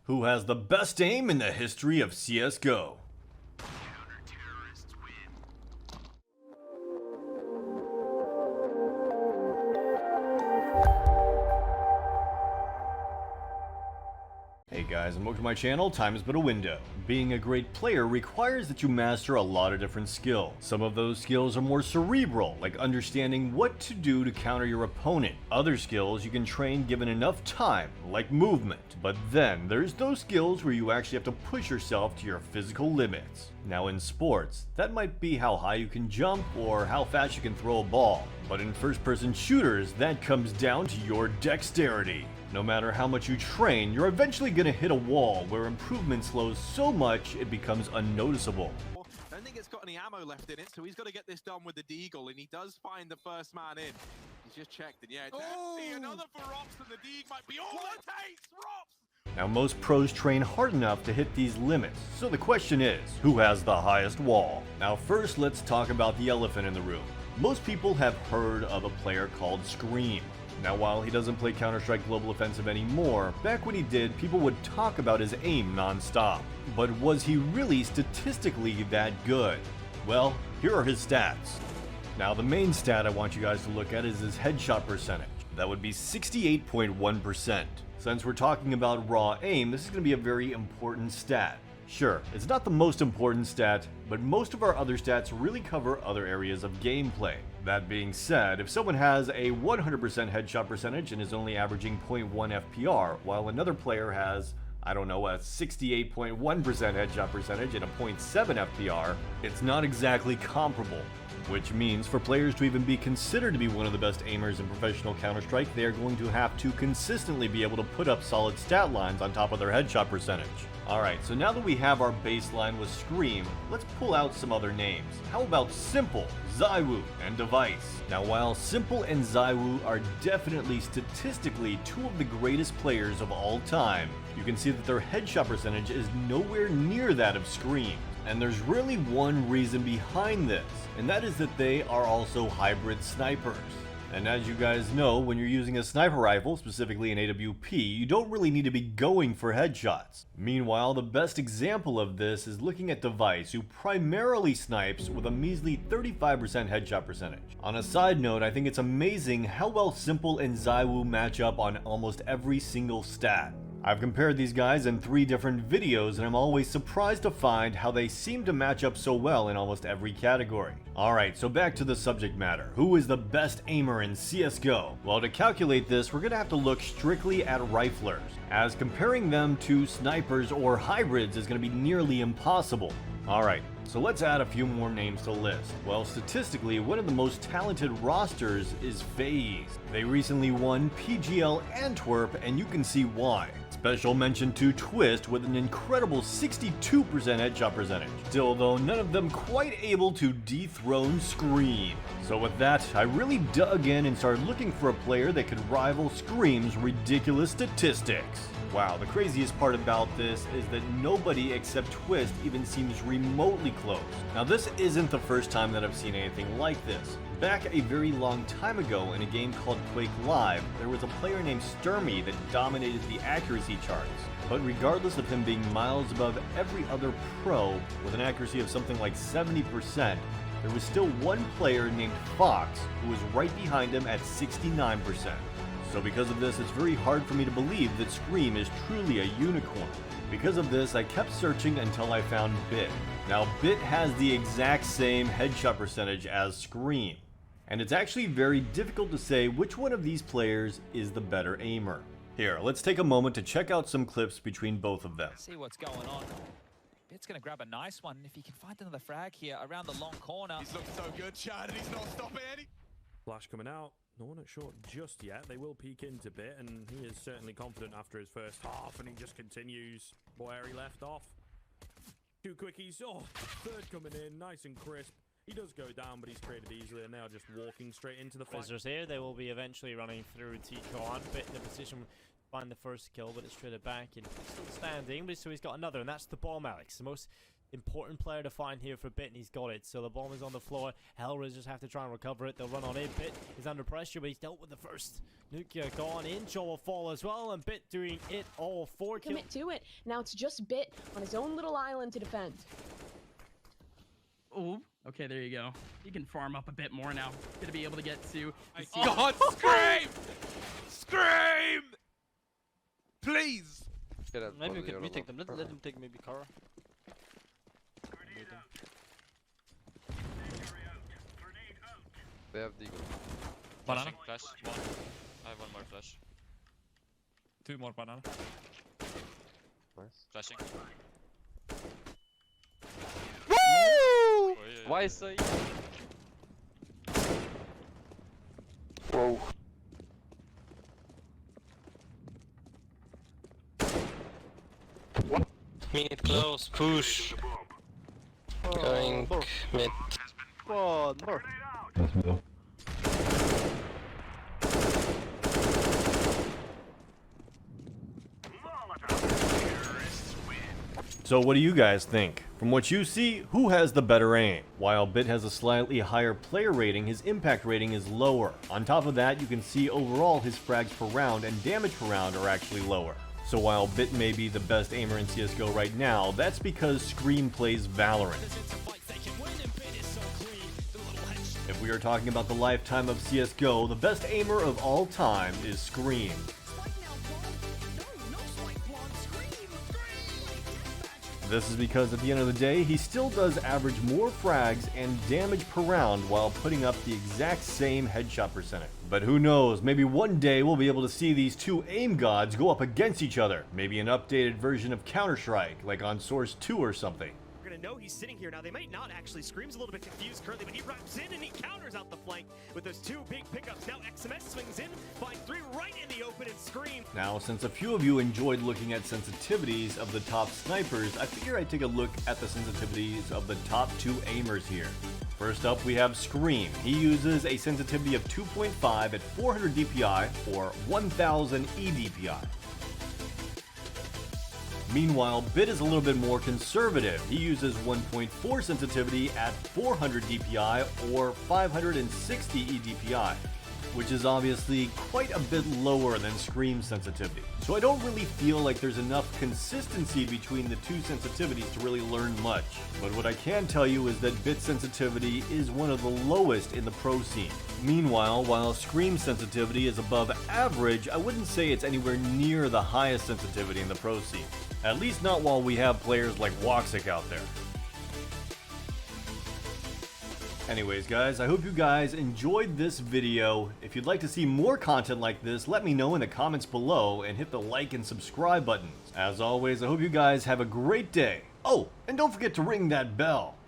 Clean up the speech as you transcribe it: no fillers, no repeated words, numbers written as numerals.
Who has the best aim in the history of CSGO? Hey guys, and welcome to my channel, TimeIsButaWindow. Being a great player requires that you master a lot of different skills. Some of those skills are more cerebral, like understanding what to do to counter your opponent. Other skills you can train given enough time, like movement. But then, there's those skills where you actually have to push yourself to your physical limits. Now in sports, that might be how high you can jump or how fast you can throw a ball. But in first-person shooters, that comes down to your dexterity. No matter how much you train, you're eventually going to hit a wall where improvement slows so much it becomes unnoticeable. I don't think it's got any ammo left in it, so he's got to get this done with the Deagle, and he does find the first man in. He's just checked, and yeah, it's empty. Another for Rops, and the Deagle might be all it takes. Rops! Now most pros train hard enough to hit these limits, so the question is, who has the highest wall? Now first let's talk about the elephant in the room. Most people have heard of a player called Scream. Now while he doesn't play Counter-Strike Global Offensive anymore, back when he did, people would talk about his aim non-stop. But was he really statistically that good? Well, here are his stats. Now the main stat I want you guys to look at is his headshot percentage. That would be 68.1%. Since we're talking about raw aim, this is going to be a very important stat. Sure, it's not the most important stat, but most of our other stats really cover other areas of gameplay. That being said, if someone has a 100% headshot percentage and is only averaging 0.1 FPR, while another player has, I don't know, a 68.1% headshot percentage and a 0.7 FPR, it's not exactly comparable. Which means for players to even be considered to be one of the best aimers in professional Counter-Strike, they are going to have to consistently be able to put up solid stat lines on top of their headshot percentage. Alright, so now that we have our baseline with Scream, let's pull out some other names. How about Simple, ZywOo, and Device? Now while Simple and ZywOo are definitely statistically two of the greatest players of all time, you can see that their headshot percentage is nowhere near that of Scream. And there's really one reason behind this, and that is that they are also hybrid snipers. And as you guys know, when you're using a sniper rifle, specifically an AWP, you don't really need to be going for headshots. Meanwhile, the best example of this is looking at Device, who primarily snipes with a measly 35% headshot percentage. On a side note, I think it's amazing how well Simple and ZywOo match up on almost every single stat. I've compared these guys in 3 different videos, and I'm always surprised to find how they seem to match up so well in almost every category. Alright, so back to the subject matter. Who is the best aimer in CSGO? Well, to calculate this, we're gonna have to look strictly at riflers, as comparing them to snipers or hybrids is gonna be nearly impossible. Alright, so let's add a few more names to the list. Well, statistically, one of the most talented rosters is FaZe. They recently won PGL Antwerp, and you can see why. Special mention to Twist with an incredible 62% headshot percentage. Still though, none of them quite able to dethrone Scream. So with that, I really dug in and started looking for a player that could rival Scream's ridiculous statistics. Wow, the craziest part about this is that nobody except Twist even seems remotely close. Now this isn't the first time that I've seen anything like this. Back a very long time ago in a game called Quake Live, there was a player named Sturmy that dominated the accuracy charts. But regardless of him being miles above every other pro with an accuracy of something like 70%, there was still one player named Fox who was right behind him at 69%. So because of this, it's very hard for me to believe that Scream is truly a unicorn. Because of this, I kept searching until I found Bit. Now Bit has the exact same headshot percentage as Scream, and it's actually very difficult to say which one of these players is the better aimer. Here, let's take a moment to check out some clips between both of them. See what's going on. Bit's gonna grab a nice one. If he can find another frag here around the long corner. He's looking so good, Chad, and he's not stopping any. Flash coming out. No one at short just yet. They will peek into Bit, and he is certainly confident after his first half, and he just continues where he left off. 2 quickies. Oh, third coming in, nice and crisp. He does go down, but he's created easily, and they are just walking straight into the fight. Visitors here, they will be eventually running through T-Con. Bit in a position to find the first kill, but it's traded back, and still standing, but so he's got another, and that's the bomb, Alex. The most important player to find here for Bit, and he's got it. So the bomb is on the floor. Hellraisers just have to try and recover it. They'll run on it. Bit is under pressure, but he's dealt with the first nuke gone. Incho will fall as well, and Bit doing it all. 4 kills. Commit to it. Now it's just Bit on his own little island to defend. Oh, okay, there you go. You can farm up a bit more now. Gonna be able to get to. God, Scream! Scream! Please! Maybe we can retake them. Let them take maybe Kara. They have Deagle. Banana. Flash. One. I have one more flash. 2 more banana. Nice. Flashing. Woo! Oh, yeah. Why so? Whoa. Mid close, push. Going mid. One more. So what do you guys think? From what you see, who has the better aim? While Bit has a slightly higher player rating, his impact rating is lower. On top of that, you can see overall his frags per round and damage per round are actually lower. So while Bit may be the best aimer in CSGO right now, that's because Scream plays Valorant. If we are talking about the lifetime of CSGO, the best aimer of all time is Scream. This is because at the end of the day, he still does average more frags and damage per round while putting up the exact same headshot percentage. But who knows, maybe one day we'll be able to see these two aim gods go up against each other. Maybe an updated version of Counter-Strike, like on Source 2 or something. We're gonna know he's sitting here now. They might not actually. Scream's a little bit confused currently, but he wraps in and he counters out the flank with those 2 big pickups. Now XMS swings in, finds 3 right in the open and Scream. Now, since a few of you enjoyed looking at sensitivities of the top snipers, I figure I'd take a look at the sensitivities of the top 2 aimers here. First up, we have Scream. He uses a sensitivity of 2.5 at 400 DPI or 1000 EDPI. Meanwhile, Bit is a little bit more conservative. He uses 1.4 sensitivity at 400 DPI or 560 EDPI, which is obviously quite a bit lower than Scream's sensitivity. So I don't really feel like there's enough consistency between the 2 sensitivities to really learn much. But what I can tell you is that Bit sensitivity is one of the lowest in the pro scene. Meanwhile, while Scream sensitivity is above average, I wouldn't say it's anywhere near the highest sensitivity in the pro scene. At least not while we have players like Woxic out there. Anyways guys, I hope you guys enjoyed this video. If you'd like to see more content like this, let me know in the comments below and hit the like and subscribe buttons. As always, I hope you guys have a great day. Oh, and don't forget to ring that bell.